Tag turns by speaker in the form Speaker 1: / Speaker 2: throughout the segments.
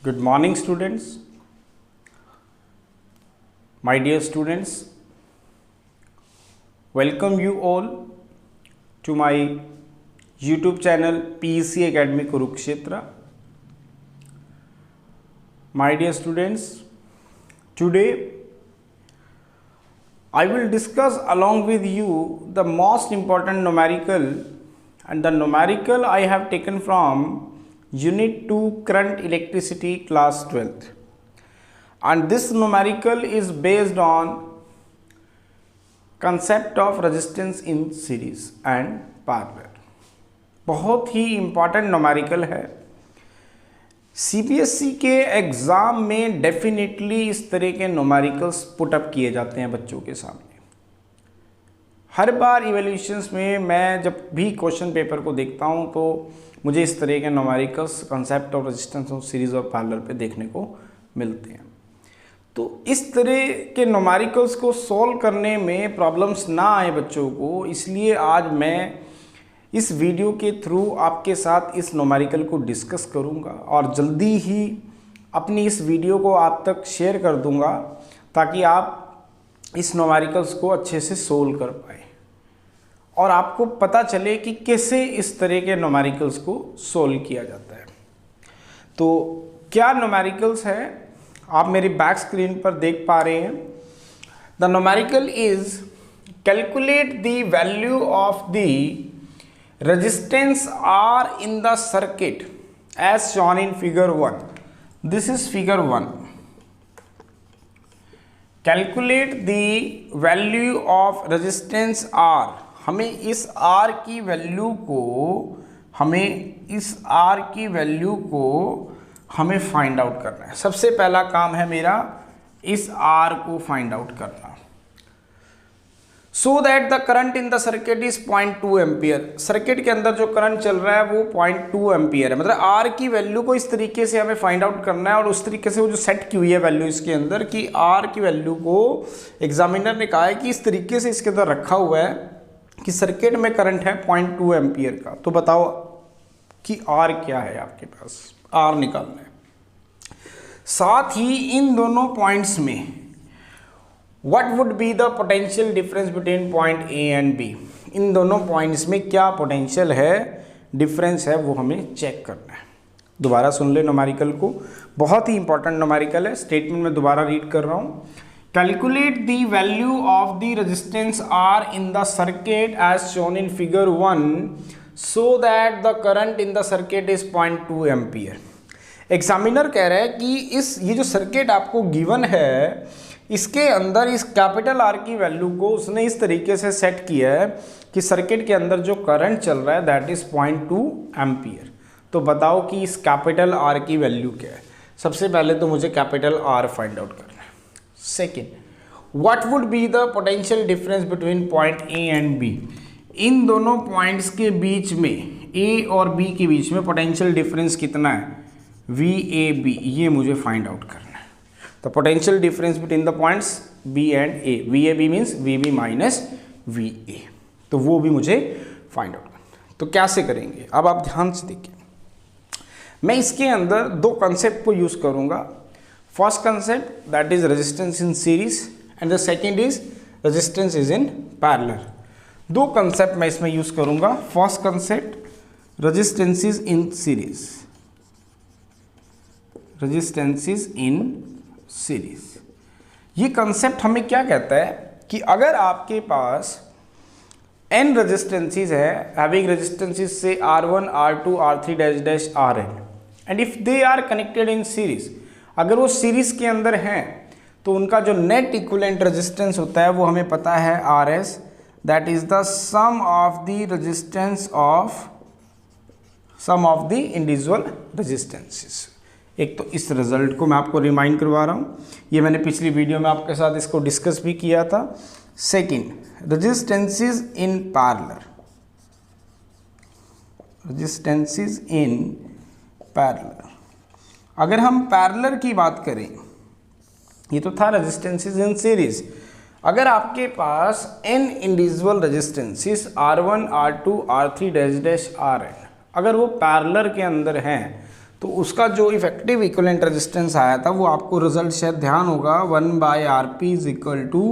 Speaker 1: Good morning, students. My dear students, welcome you all to my YouTube channel PEC Academy Kurukshetra. My dear students, today I will discuss along with you the most important numerical, and the numerical I have taken from Unit 2 Current Electricity Class 12th, and this numerical is based on concept of resistance in series and parallel. बहुत ही important numerical है। CBSE के exam में definitely इस तरह के numерicals put up किए जाते हैं बच्चों के सामने। हर बार इवैल्यूएशंस में मैं जब भी क्वेश्चन पेपर को देखता हूं तो मुझे इस तरह के numericals concept of resistance of series और पैरेलल पे देखने को मिलते हैं। तो इस तरह के न्यूमेरिकल्स को सॉल्व करने में प्रॉब्लम्स ना आए बच्चों को, इसलिए आज मैं इस वीडियो के थ्रू आपके साथ इस न्यूमेरिकल को डिस्कस करूंगा और जल्दी ही अपनी इस वीडियो को आप तक शेयर कर दूंगा ताकि आप इस न्यूमेरिकल्स को अच्छे से सोल्व कर पाए और आपको पता चले कि कैसे इस तरह के न्यूमेरिकल्स को सोल्व किया जाता है। तो क्या न्यूमेरिकल्स है, आप मेरी बैक स्क्रीन पर देख पा रहे हैं। The numerical is calculate the value of the resistance R in the circuit as shown in figure 1। This is figure 1। Calculate the value of resistance R, हमें इस R की वैल्यू को हमें फाइंड आउट करना है। सबसे पहला काम है मेरा इस R को फाइंड आउट करना। So that the current in the circuit is 0.2 ampere. Circuit के अंदर जो करंट चल रहा है वो 0.2 एम्पियर है। मतलब R की वैल्यू को इस तरीके से हमें फाइंड आउट करना है और उस तरीके से वो जो सेट की हुई है वैल्यू इसके अंदर कि R की वैल्यू को एग्जामिनर ने कहा है कि इस तरीके से इसके अंदर रखा हुआ है कि सर्किट में करंट है 0.2 एम्पियर का। तो बताओ कि R क्या है, आपके पास R निकालना है। साथ ही इन दोनों पॉइंट्स में what would be the potential difference between point A and B। इन दोनों पॉइंट्स में क्या पोटेंशियल है, डिफरेंस है, वो हमें चेक करना है। दोबारा सुन ले न्यूमेरिकल को, बहुत ही इंपॉर्टेंट न्यूमेरिकल है। स्टेटमेंट में दोबारा रीड कर रहा हूँ। Calculate the value of the resistance R in the circuit as shown in figure 1 so that the current in the circuit is 0.2 ampere. Examiner कह रहा है कि ये जो सर्किट आपको गिवन है इसके अंदर इस कैपिटल R की वैल्यू को उसने इस तरीके से सेट किया है कि सर्किट के अंदर जो करंट चल रहा है दैट इज 0.2 एम्पियर। तो बताओ कि इस कैपिटल R की वैल्यू क्या है। सबसे पहले तो मुझे कैपिटल R फाइंड आउट करना है। Second, what would be the potential difference between point A and B। इन दोनों पॉइंट्स के बीच में A और B के बीच में पोटेंशियल डिफरेंस कितना है, VAB, ये मुझे फाइंड आउट करना है। तो potential difference between the points B and A, VAB means VB minus VA, तो वो भी मुझे फाइंड आउट करना है। तो कैसे करेंगे, अब आप ध्यान से देखिए। मैं इसके अंदर दो कंसेप्ट को यूज करूंगा। First concept, that is resistance in series, and the second is resistance is in parallel. दो concept मैं इसमें use करूंगा। First concept, resistance is in series. Resistance is in series. ये concept हमें क्या कहता है कि अगर आपके पास n resistances है, having resistances say R1, R2, R3 dash dash Rn, and if they are connected in series, अगर वो सीरीज के अंदर हैं तो उनका जो नेट इक्विवेलेंट रेजिस्टेंस होता है वो हमें पता है RS, that is the sum of the resistance of sum of the individual resistances. एक तो इस रिजल्ट को मैं आपको रिमाइंड करवा रहा हूँ, ये मैंने पिछली वीडियो में आपके साथ इसको डिस्कस भी किया था। Second, resistances in parallel, resistances in parallel. अगर हम पैरेलल की बात करें, ये तो था रेजिस्टेंसेस इन सीरीज। अगर आपके पास n individual resistances R1, R2, R3 dash dash Rn अगर वो पैरेलल के अंदर हैं तो उसका जो इफेक्टिव इक्विवेलेंट रेजिस्टेंस आया था वो आपको रिजल्ट शायद ध्यान होगा 1/Rp is equal to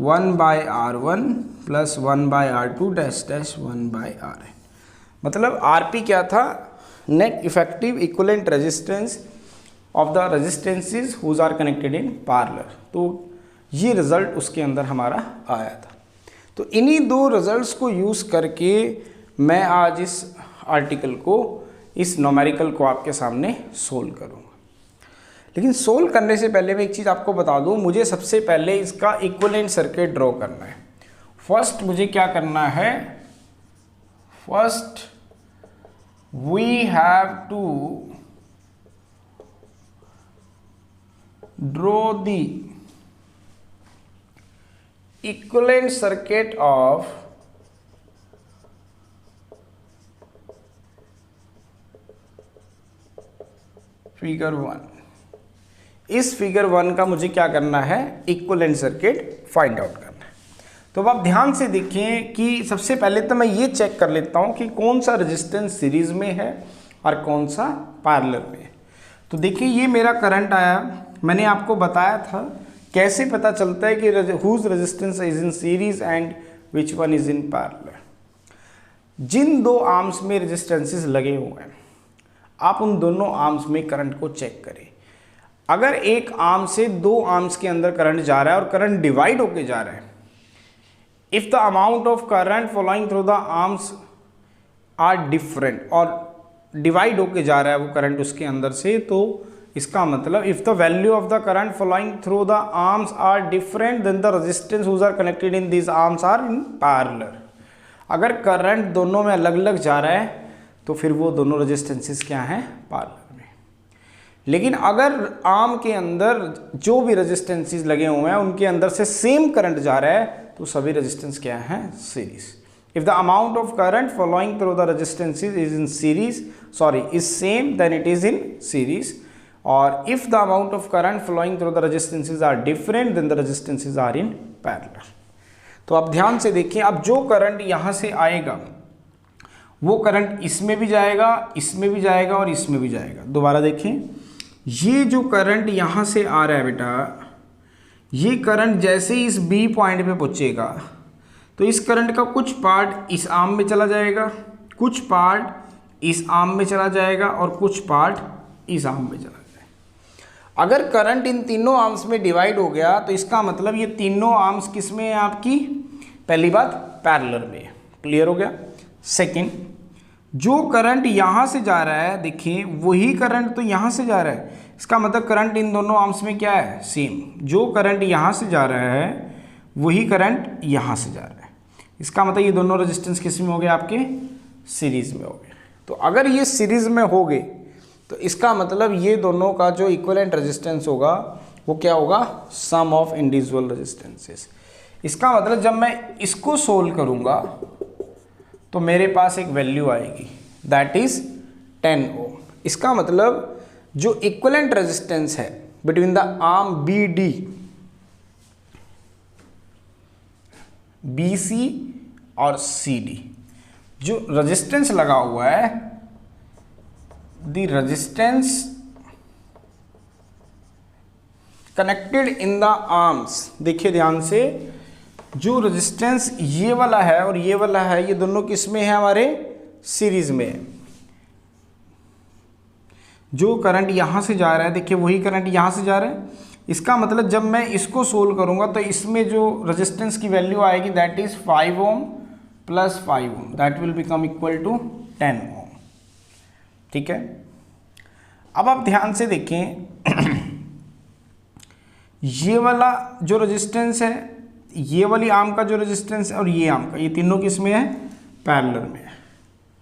Speaker 1: 1/R1 plus 1/R2 dash dash 1/Rn। मतलब Rp क्या था? Net effective equivalent resistance of the resistances whose are connected in parallel. तो ये रिजल्ट उसके अंदर हमारा आया था। तो इन्हीं दो रिजल्ट्स को यूज़ करके मैं आज इस आर्टिकल को, इस न्यूमेरिकल को आपके सामने सोल्व करूँगा। लेकिन सोल्व करने से पहले मैं एक चीज़ आपको बता दूँ, मुझे सबसे पहले इसका इक्विवेलेंट सर्किट ड्रॉ करना है। फर्स्ट मुझे क्या करना है? First we have to draw the equivalent circuit of figure 1। इस फिगर 1 का मुझे क्या करना है? इक्विवेलेंट सर्किट फाइंड आउट करना है। तो अब आप ध्यान से देखें कि सबसे पहले तो मैं ये चेक कर लेता हूं कि कौन सा रेजिस्टेंस सीरीज में है और कौन सा पैरेलल में है। तो देखिए ये मेरा करंट आया, मैंने आपको बताया था कैसे पता चलता है कि whose resistance is in series and which one is in parallel. जिन दो आर्म्स में रेजिस्टेंसेस लगे हुए हैं, आप उन दोनों आर्म्स में करंट को चेक करें। अगर एक आर्म से दो आर्म्स के अंदर करंट जा रहा है और करंट डिवाइड होके जा रहा है, if the amount of current following through the arms are different, और डिवाइड होके जा रहा है वो करंट उसके अंदर से, तो इसका मतलब if the value of the current following through the arms are different then the resistance whose are connected in this arms are in parallel. अगर करंट दोनों में अलग अलग जा रहा है तो फिर वो दोनों रेजिस्टेंसेस क्या हैं? पैरेलल में। लेकिन अगर आर्म के अंदर जो भी रेजिस्टेंसेस लगे हुए हैं उनके अंदर से सेम करंट जा रहा है तो सभी रेजिस्टेंस क्या हैं? Series. If the amount of current following through the resistances is in series, is same, then it is in series. Or if the amount of current flowing through the resistances are different, then the resistances are in parallel. तो आप ध्यान से देखिए, अब जो current यहाँ से आएगा वो करंट इसमें भी जाएगा, इसमें भी जाएगा और इसमें भी जाएगा। दोबारा देखें, ये जो करंट यहाँ से आ रहा है बेटा, ये करंट जैसे ही इस बी पॉइंट पे पहुँचेगा तो इस करंट का कुछ पार्ट इस आर्म में चला जाएगा, कुछ पार्ट इस आर्म में चला जाएगा और कुछ पार्ट इस आर्म में चला जाएगा। अगर करंट इन तीनों आर्म्स में डिवाइड हो गया तो इसका मतलब ये तीनों आर्म्स किस में है आपकी? पहली बात पैरेलल में है। क्लियर हो गया? सेकंड, जो करंट यहाँ से जा रहा है, देखिए वही करंट तो यहाँ से जा रहा है, इसका मतलब करंट इन दोनों आर्म्स में क्या है? सेम। जो करंट यहाँ से जा रहा है वही करंट यहाँ से जा रहा है, इसका मतलब ये दोनों रेजिस्टेंस किस में हो गए? आपके सीरीज में हो गए। तो अगर ये सीरीज में हो गए तो इसका मतलब ये दोनों का जो इक्विवेलेंट रेजिस्टेंस होगा वो क्या होगा? सम ऑफ इंडिविजुअल रेजिस्टेंसेस। इसका मतलब जब मैं इसको सोल्व करूंगा तो मेरे पास एक वैल्यू आएगी, दैट इज 10 ओम। इसका मतलब जो इक्विवेलेंट रेजिस्टेंस है between the arm B D, BC और CD, जो रेजिस्टेंस लगा हुआ है, the resistance connected in the arms, देखिए ध्यान से, जो रेजिस्टेंस ये वाला है और ये वाला है, ये दोनों किस में है? हमारे सीरीज में है। जो करंट यहाँ से जा रहा है, देखिए वही करंट यहाँ से जा रहा है, इसका मतलब जब मैं इसको सोल्व करूंगा तो इसमें जो रेजिस्टेंस की वैल्यू आएगी that is 5 ohm plus 5 ohm, that will become equal to 10 ohm. ठीक है, अब आप ध्यान से देखें, ये वाला जो रेजिस्टेंस है, ये वाली आर्म का जो रेजिस्टेंस है और ये आर्म का, ये तीनों किस में है? पैरेलल में है।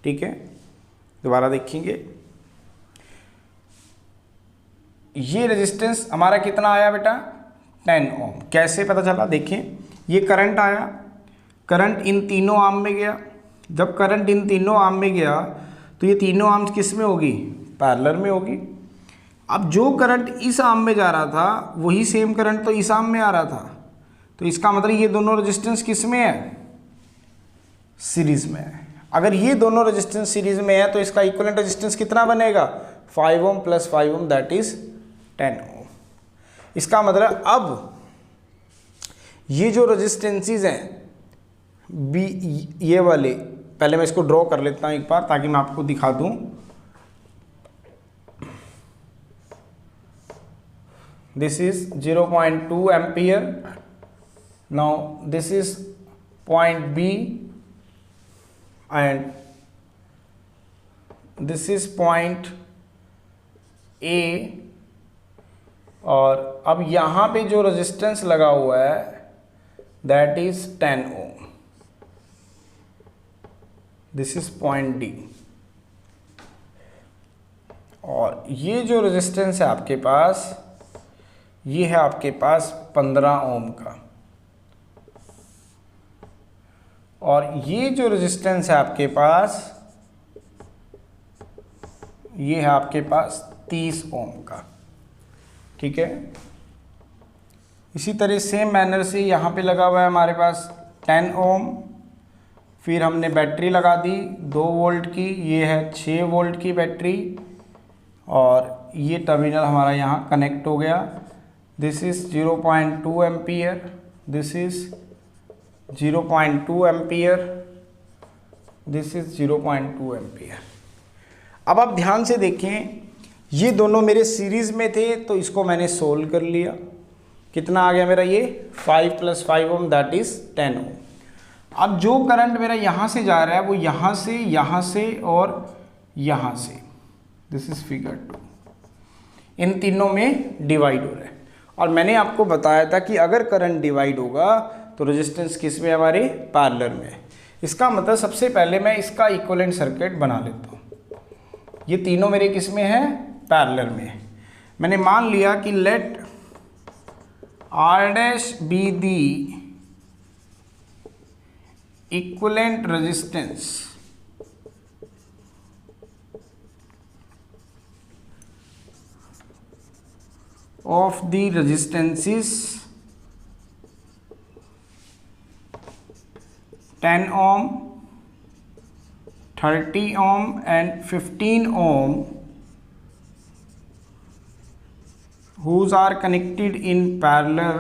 Speaker 1: ठीक है, दोबारा देखेंगे, ये रेजिस्टेंस हमारा कितना आया बेटा? 10 ओम। कैसे पता चला? देखिए ये करंट आया, करंट इन तीनों आर्म में गया। जब करंट इन तीनों आर्म में गया तो ये तीनों आर्म्स किस में होगी? पैरेलल में होगी। अब जो करंट इस आर्म में जा रहा था वही सेम करंट तो इस आर्म में आ रहा था, तो इसका मतलब ये दोनों रेजिस्टेंस किस में है? सीरीज में है। अगर ये दोनों रेजिस्टेंस सीरीज में है तो इसका इक्विवेलेंट रेजिस्टेंस कितना बनेगा? 5 ohm plus 5 ohm that is 10 ohm. इसका मतलब अब ये जो रेजिस्टेंसेस हैं बी, ये वाले, पहले मैं इसको ड्रॉ कर लेता हूँ एक बार ताकि मैं आपको दिखा दूँ। This is 0.2 ampere. Now this is point B and this is point A, और अब यहाँ पे जो रेजिस्टेंस लगा हुआ है that is 10 ohm. This is point D, और ये जो रेजिस्टेंस है आपके पास, ये है आपके पास 15 ओम का, और ये जो रेजिस्टेंस है आपके पास, ये है आपके पास 30 ओम का। ठीक है, इसी तरह सेम मैनर से यहाँ पे लगा हुआ है हमारे पास 10 ओम, फिर हमने बैटरी लगा दी 2 वोल्ट की, ये है 6 वोल्ट की बैटरी, और ये टर्मिनल हमारा यहाँ कनेक्ट हो गया। This is 0.2 ampere, this is 0.2 ampere, this is 0.2 ampere. अब आप ध्यान से देखें, ये दोनों मेरे सीरीज़ में थे तो इसको मैंने सोल्व कर लिया। कितना आ गया मेरा ये 5 + 5 ओम दैट इज़ 10 ओम। अब जो करंट मेरा यहाँ से जा रहा है वो यहाँ से और यहाँ से, दिस इज़ फिगर 2, इन तीनों में डिवाइड हो रहा है। और मैंने आपको बताया था कि अगर करंट डिवाइड होगा तो रेजिस्टेंस किस में, हमारे पैरेलल में। इसका मतलब सबसे पहले मैं इसका इक्विवेलेंट सर्किट बना लेता हूँ। ये तीनों मेरे किस में है, पैरेलल में। मैंने मान लिया कि let R dash be the equivalent resistance of the resistances 10 ohm, 30 ohm and 15 ohm whose are connected in parallel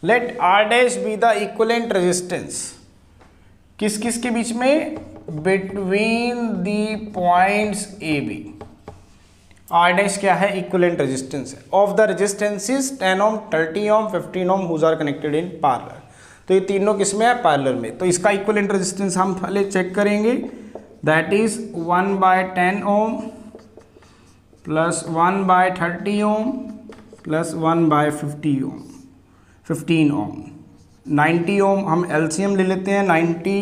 Speaker 1: let R dash be the equivalent resistance किस किस के बीच में, between the points A B. R dash क्या है, equivalent resistance है of the resistances 10 ohm, 30 ohm, 15 ohm whose are connected in parallel. तो ये तीनों किस में है, पैरेलल में। तो इसका इक्विवेलेंट रेजिस्टेंस हम पहले चेक करेंगे, that is 1/10 ohm plus 1/30 ohm plus 1/50 ओम, 15 ओम। 90 ओम हम एलसीएम ले लेते हैं। 90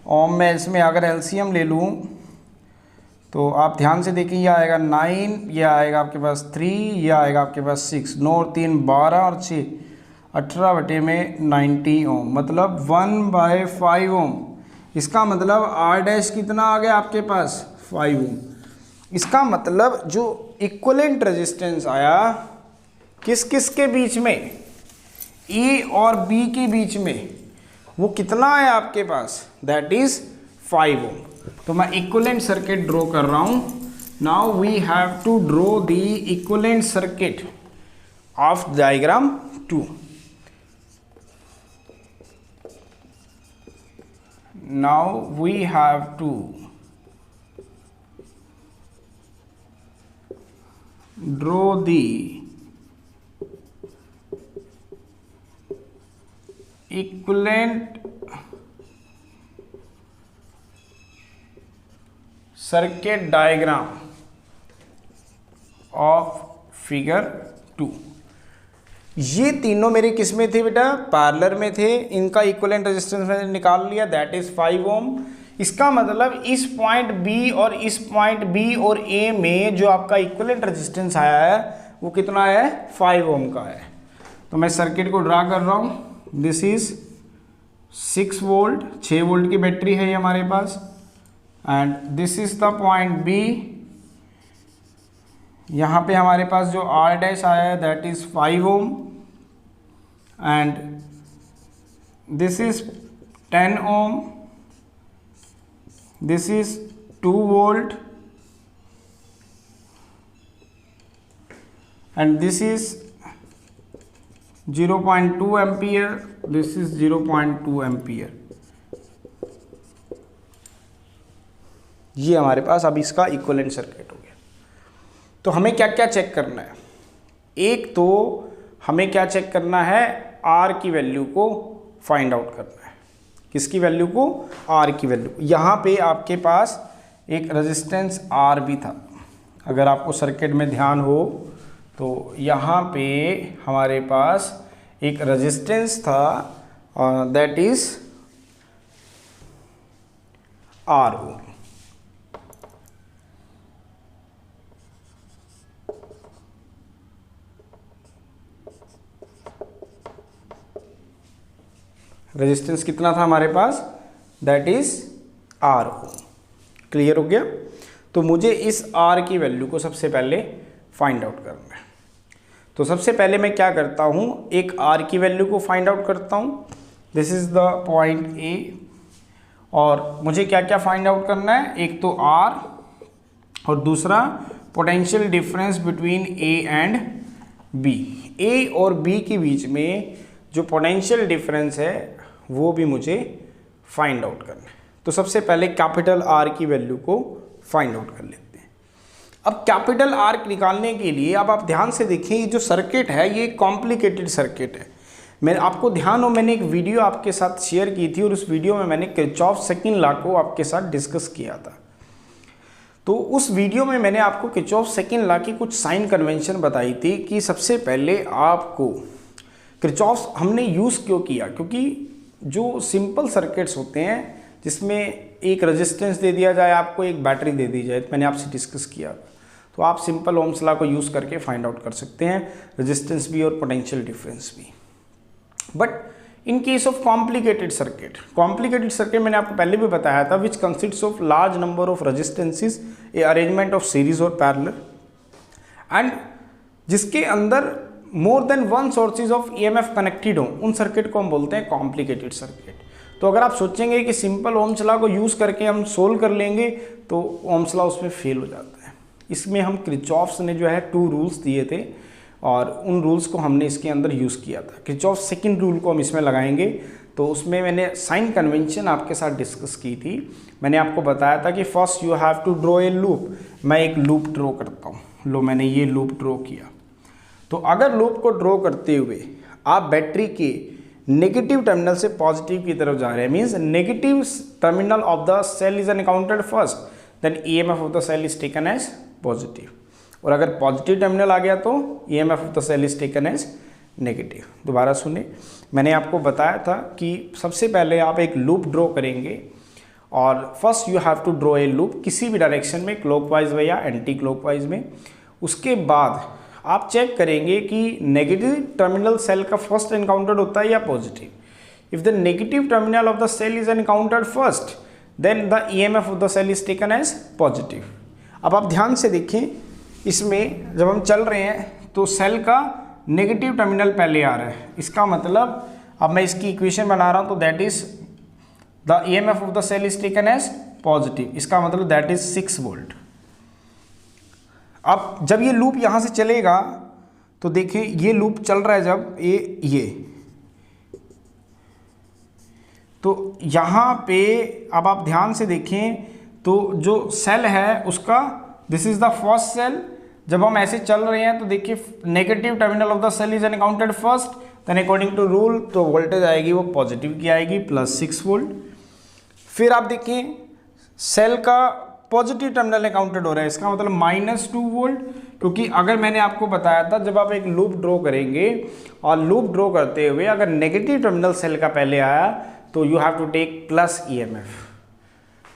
Speaker 1: ओम में इसमें अगर एलसीएम ले लूँ तो आप ध्यान से देखिए, ये आएगा 9, ये आएगा आपके पास 3, ये आएगा आपके पास 6, 9 और 3 12 और 6 18 बटे में 90 ओम, मतलब 1/5 ओम। इसका मतलब आर डैश कितना आ गया आपके पास, 5 ओम। इसका मतलब जो इक्विवेलेंट रेजिस्टेंस आया किस किस के बीच में, ए और बी के बीच में, वो कितना है आपके पास, दैट इज 5 ओम। तो मैं इक्विवेलेंट सर्किट ड्रॉ कर रहा हूँ। Now we have to draw the equivalent circuit of diagram 2। Now we have to draw the equivalent circuit diagram of figure 2। ये तीनों मेरे किस में थे बेटा, पैरेलल में थे। इनका इक्विवेलेंट रेजिस्टेंस मैंने निकाल लिया, दैट इज 5 ओम। इसका मतलब इस पॉइंट बी और इस पॉइंट बी और ए में जो आपका इक्विवेलेंट रेजिस्टेंस आया है वो कितना है, 5 ओम का है। तो मैं सर्किट को ड्रा कर रहा हूँ। दिस इज 6 वोल्ट, 6 वोल्ट की बैटरी है ये हमारे पास, and this is the point B. यहाँ पे हमारे पास जो आर डैश आया है that is 5 ohm, and this is 10 ohm, this is 2 volt, and this is 0.2 ampere, this is 0.2 ampere। ये हमारे पास अब इसका इक्विवेलेंट सर्किट हो गया। तो हमें क्या क्या चेक करना है? एक तो हमें क्या चेक करना है, आर की वैल्यू को फाइंड आउट करना है। किसकी वैल्यू को? आर की वैल्यू। यहाँ पे आपके पास एक रेजिस्टेंस आर भी था, अगर आपको सर्किट में ध्यान हो तो यहाँ पे हमारे पास एक रेजिस्टेंस था, that is R O. Resistance कितना था हमारे पास? That is R O. Clear हो गया? तो मुझे इस आर की वैल्यू को सबसे पहले फाइंड आउट करना है। तो सबसे पहले मैं क्या करता हूँ, एक आर की वैल्यू को फाइंड आउट करता हूँ। This is the point A, और मुझे क्या क्या फाइंड आउट करना है? एक तो आर, और दूसरा potential difference between A and B. A और बी के बीच में जो पोटेंशियल डिफरेंस है वो भी मुझे फाइंड आउट करना है। तो सबसे पहले कैपिटल आर की वैल्यू को फाइंड आउट कर लेते हैं। अब कैपिटल आर निकालने के लिए अब आप ध्यान से देखें, ये जो सर्किट है ये कॉम्प्लिकेटेड सर्किट है। मैं आपको ध्यान हो, मैंने एक वीडियो आपके साथ शेयर की थी और उस वीडियो में मैंने किरचॉफ सेकंड लॉ को आपके साथ डिस्कस किया था। तो उस वीडियो में मैंने आपको किरचॉफ सेकंड लॉ की कुछ साइन कन्वेंशन बताई थी कि सबसे पहले आपको किरचॉफ हमने यूज़ क्यों किया, क्योंकि जो सिंपल सर्किट्स होते हैं जिसमें एक रेजिस्टेंस दे दिया जाए, आपको एक बैटरी दे दी जाए, तो मैंने आपसे डिस्कस किया, तो आप सिंपल ओम्स लॉ को यूज़ करके फाइंड आउट कर सकते हैं, रेजिस्टेंस भी और पोटेंशियल डिफरेंस भी। But in case of complicated circuit मैंने आपको पहले भी बताया था, which consists of large number of resistances, a arrangement of series और पैरेलल, एंड जिसके अंदर more than one sources of EMF connected हो, उन सर्किट को हम बोलते हैं कॉम्प्लिकेटेड सर्किट। तो अगर आप सोचेंगे कि सिंपल ओम्स लॉ को यूज़ करके हम सोल्व कर लेंगे तो ओम्स लॉ उसमें फेल हो जाता है। इसमें हम किरचॉफ्स ने जो है 2 रूल्स दिए थे और उन रूल्स को हमने इसके अंदर यूज़ किया था। किरचॉफ सेकंड रूल को हम इसमें लगाएंगे, तो उसमें मैंने साइन कन्वेंशन आपके साथ डिस्कस की थी। मैंने आपको बताया था कि first you have to draw a loop. मैं एक लूप ड्रॉ करता हूँ, लो मैंने ये लूप ड्रॉ किया। तो अगर लूप को ड्रॉ करते हुए आप बैटरी के नेगेटिव टर्मिनल से पॉजिटिव की तरफ जा रहे हैं, means negative terminal of the cell is encountered first, then EMF of the cell is taken as positive, और अगर पॉजिटिव टर्मिनल आ गया तो EMF of the cell is taken as negative. दोबारा सुने, मैंने आपको बताया था कि सबसे पहले आप एक लूप ड्रॉ करेंगे और first you have to draw a loop किसी भी डायरेक्शन में, क्लॉकवाइज में या एंटी क्लॉकवाइज में। उसके बाद आप चेक करेंगे कि नेगेटिव टर्मिनल सेल का फर्स्ट एनकाउंटर्ड होता है या positive. If the negative terminal of the cell is encountered first, then the EMF of the cell is taken as positive. अब आप ध्यान से देखें, इसमें जब हम चल रहे हैं तो सेल का नेगेटिव टर्मिनल पहले आ रहा है, इसका मतलब अब मैं इसकी इक्वेशन बना रहा हूँ, तो that is the EMF of the cell is taken as positive, इसका मतलब दैट इज 6 वोल्ट। अब जब ये लूप यहाँ से चलेगा तो देखिए ये लूप चल रहा है, जब ये तो यहाँ पे अब आप ध्यान से देखें तो जो सेल है उसका this is the first cell. जब हम ऐसे चल रहे हैं तो देखिए negative terminal of the cell is encountered first, then according to rule तो वोल्टेज आएगी वो पॉजिटिव की आएगी +6 वोल्ट। फिर आप देखें सेल का पॉजिटिव टर्मिनल एनकाउंटर्ड हो रहा है, इसका मतलब -2 वोल्ट, क्योंकि अगर मैंने आपको बताया था जब आप एक लूप ड्रॉ करेंगे और लूप ड्रॉ करते हुए अगर नेगेटिव टर्मिनल सेल का पहले आया तो you have to take plus EMF,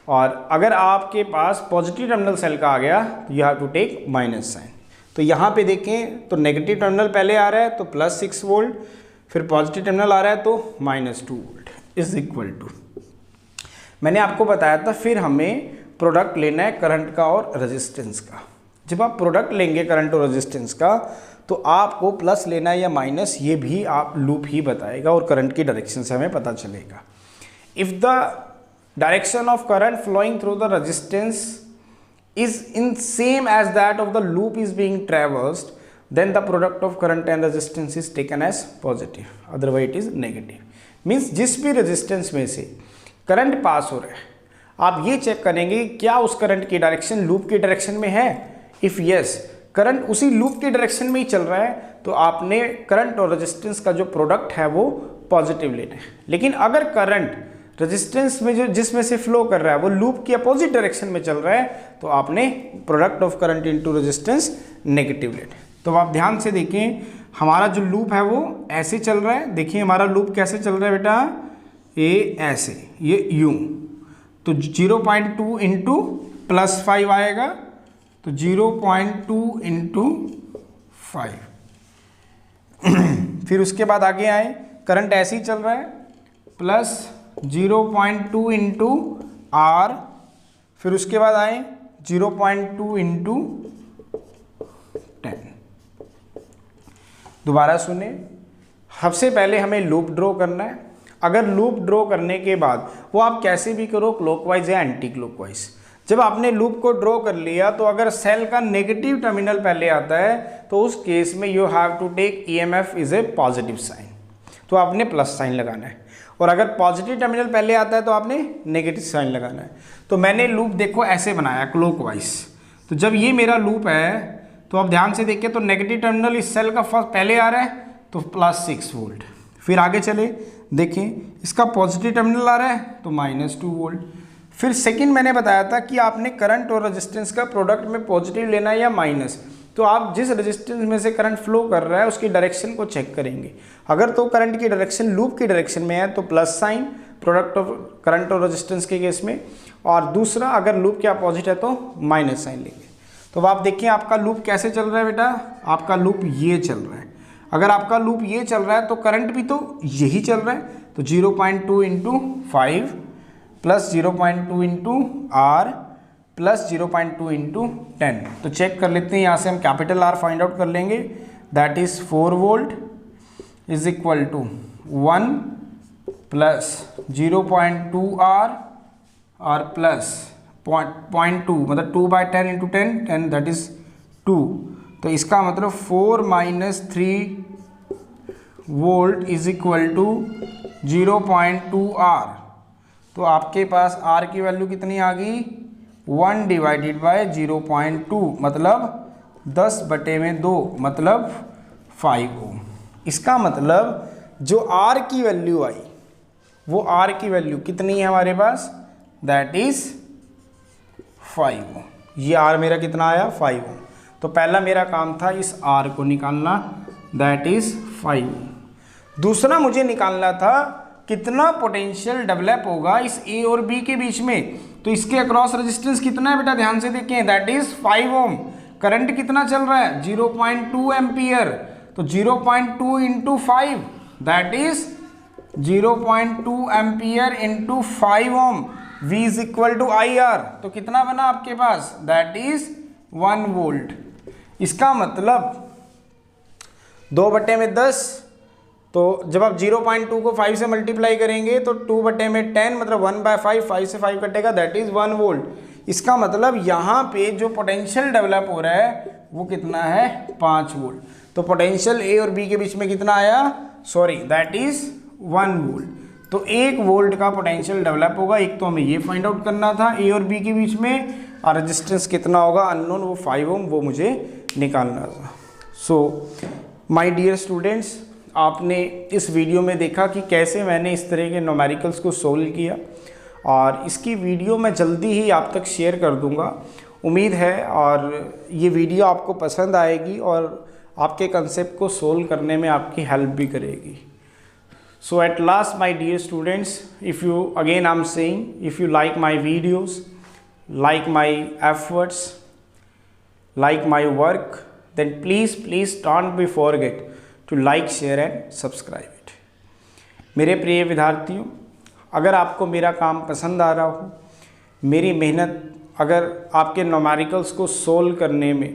Speaker 1: और अगर आपके पास पॉजिटिव टर्मिनल सेल का आ गया तो you have to take minus sign. तो यहाँ पे देखें तो नेगेटिव टर्मिनल पहले आ रहा है तो +6 वोल्ट, फिर पॉजिटिव टर्मिनल आ रहा है तो -2 वोल्ट इज इक्वल टू, मैंने आपको बताया था फिर हमें प्रोडक्ट लेना है करंट का और रेजिस्टेंस का। जब आप प्रोडक्ट लेंगे करंट और रेजिस्टेंस का तो आपको प्लस लेना है या माइनस, ये भी आप लूप ही बताएगा और करंट की डायरेक्शन से हमें पता चलेगा। If the direction of current flowing through the resistance is in same as that of the loop is being traversed, then the product of current and resistance is taken as positive, otherwise it is negative। means जिस भी resistance में से current pass हो रहा है, आप ये check करेंगे क्या उस करंट की डायरेक्शन लूप की डायरेक्शन में है। इफ़ यस, करंट उसी लूप की डायरेक्शन में ही चल रहा है, तो आपने करंट और रेजिस्टेंस का जो प्रोडक्ट है वो पॉजिटिव लेना है। लेकिन अगर करंट रेजिस्टेंस में जो जिसमें से फ्लो कर रहा है वो लूप की अपोजिट डायरेक्शन में चल रहा है, तो आपने product of current into resistance negative लेना है। तो आप ध्यान से देखें, हमारा जो लूप है वो ऐसे चल रहा है। देखिए हमारा लूप कैसे चल रहा है बेटा, ये ऐसे, ये यूं, तो 0.2 इंटू +5 आएगा, तो 0.2 इंटू 5। फिर उसके बाद आगे आए, करंट ऐसे ही चल रहा है, प्लस 0.2 इंटू R, फिर उसके बाद आए 0.2 इंटू 10। दोबारा सुने, सबसे पहले हमें लूप ड्रॉ करना है। अगर लूप ड्रॉ करने के बाद वो आप कैसे भी करो, क्लॉकवाइज या एंटी क्लॉकवाइज, जब आपने लूप को ड्रॉ कर लिया तो अगर सेल का नेगेटिव टर्मिनल पहले आता है तो उस केस में you have to take EMF is a positive sign, तो आपने प्लस साइन लगाना है। और अगर पॉजिटिव टर्मिनल पहले आता है तो आपने नेगेटिव साइन लगाना है। तो मैंने लूप देखो ऐसे बनाया क्लॉकवाइज, तो जब ये मेरा लूप है तो आप ध्यान से देखिए, तो नेगेटिव टर्मिनल इस सेल का फर्स्ट पहले आ रहा है तो +6 वोल्ट। फिर आगे चले देखें, इसका पॉजिटिव टर्मिनल आ रहा है तो -2 वोल्ट। फिर सेकंड मैंने बताया था कि आपने करंट और रेजिस्टेंस का प्रोडक्ट में पॉजिटिव लेना है या माइनस, तो आप जिस रेजिस्टेंस में से करंट फ्लो कर रहा है उसकी डायरेक्शन को चेक करेंगे। अगर तो करंट की डायरेक्शन लूप की डायरेक्शन में है तो plus sign product of current और रेजिस्टेंस के केस में, और दूसरा अगर लूप के अपोजिट है तो माइनस साइन लेंगे। तो आप देखिए आपका लूप कैसे चल रहा है बेटा, आपका लूप ये चल रहा है। अगर आपका लूप ये चल रहा है तो करंट भी तो यही चल रहा है, तो 0.2 into 5 plus 0.2 into R plus 0.2 into 10। तो चेक कर लेते हैं, यहाँ से हम कैपिटल R फाइंड आउट कर लेंगे, that is 4 volt is equal to 1 plus 0.2 R और प्लस 0.2 मतलब 2/10 इंटू 10 दैट इज 2। तो इसका मतलब 4 - 3 volt is equal to 0.2 R। तो आपके पास R की वैल्यू कितनी आ गई, 1 डिवाइडेड बाय 0.2 मतलब 10/2 मतलब 5 ओम। इसका मतलब जो R की वैल्यू आई वो R की वैल्यू कितनी है हमारे पास, दैट इज 5 ओम। ये R मेरा कितना आया, 5 ओम। तो पहला मेरा काम था इस R को निकालना, दैट इज 5 ओम। दूसरा मुझे निकालना था कितना पोटेंशियल डेवलप होगा इस A और B के बीच में। तो इसके अक्रॉस रेजिस्टेंस कितना है बेटा, ध्यान से देखें, दैट इज 5 ओम। करंट कितना चल रहा है, 0.2 एम्पियर, तो 0.2 into 5 that is 0.2 ampere into 5 ohm. V is equal to IR, तो कितना बना आपके पास, दैट इज 1 वोल्ट। इसका मतलब 2/10, तो जब आप 0.2 को 5 से मल्टीप्लाई करेंगे तो 2/10 मतलब 1/5, 5 से 5 कटेगा, दैट इज 1 वोल्ट। इसका मतलब यहाँ पे जो पोटेंशियल डेवलप हो रहा है वो कितना है, 5 वोल्ट। तो पोटेंशियल A और B के बीच में कितना आया, सॉरी दैट इज 1 वोल्ट। तो 1 वोल्ट का पोटेंशियल डेवलप होगा। एक तो हमें ये फाइंड आउट करना था A और B के बीच में, और रेजिस्टेंस कितना होगा अननोन, वो 5 ओम, वो मुझे निकालना था। सो माय डियर स्टूडेंट्स, आपने इस वीडियो में देखा कि कैसे मैंने इस तरह के न्यूमेरिकल्स को सोल्व किया, और इसकी वीडियो मैं जल्दी ही आप तक शेयर कर दूंगा। उम्मीद है और ये वीडियो आपको पसंद आएगी और आपके कंसेप्ट को सोल्व करने में आपकी हेल्प भी करेगी। So at last my dear students, if you again I'm saying, if you like my videos, like my efforts, like my work, then please don't be forget to like, share and subscribe it। मेरे प्रिय विद्यार्थियों, अगर आपको मेरा काम पसंद आ रहा हो, मेरी मेहनत अगर आपके न्यूमेरिकल्स को सोल्व करने में,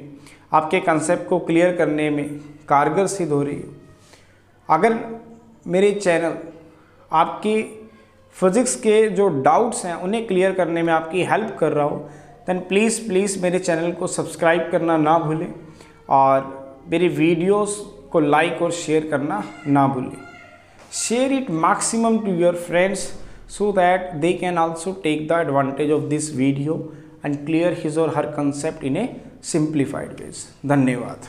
Speaker 1: आपके कंसेप्ट को क्लियर करने में कारगर सिद्ध हो रही हो, अगर मेरे चैनल आपके फिज़िक्स के जो डाउट्स हैं उन्हें क्लियर करने में आपकी हेल्प कर रहा हूँ, देन प्लीज़ मेरे चैनल को सब्सक्राइब करना ना भूलें और मेरी वीडियोस को लाइक और शेयर करना ना भूलें। Share it maximum to your friends so that they can also take the advantage of this video and clear his or her concept in a simplified ways. धन्यवाद।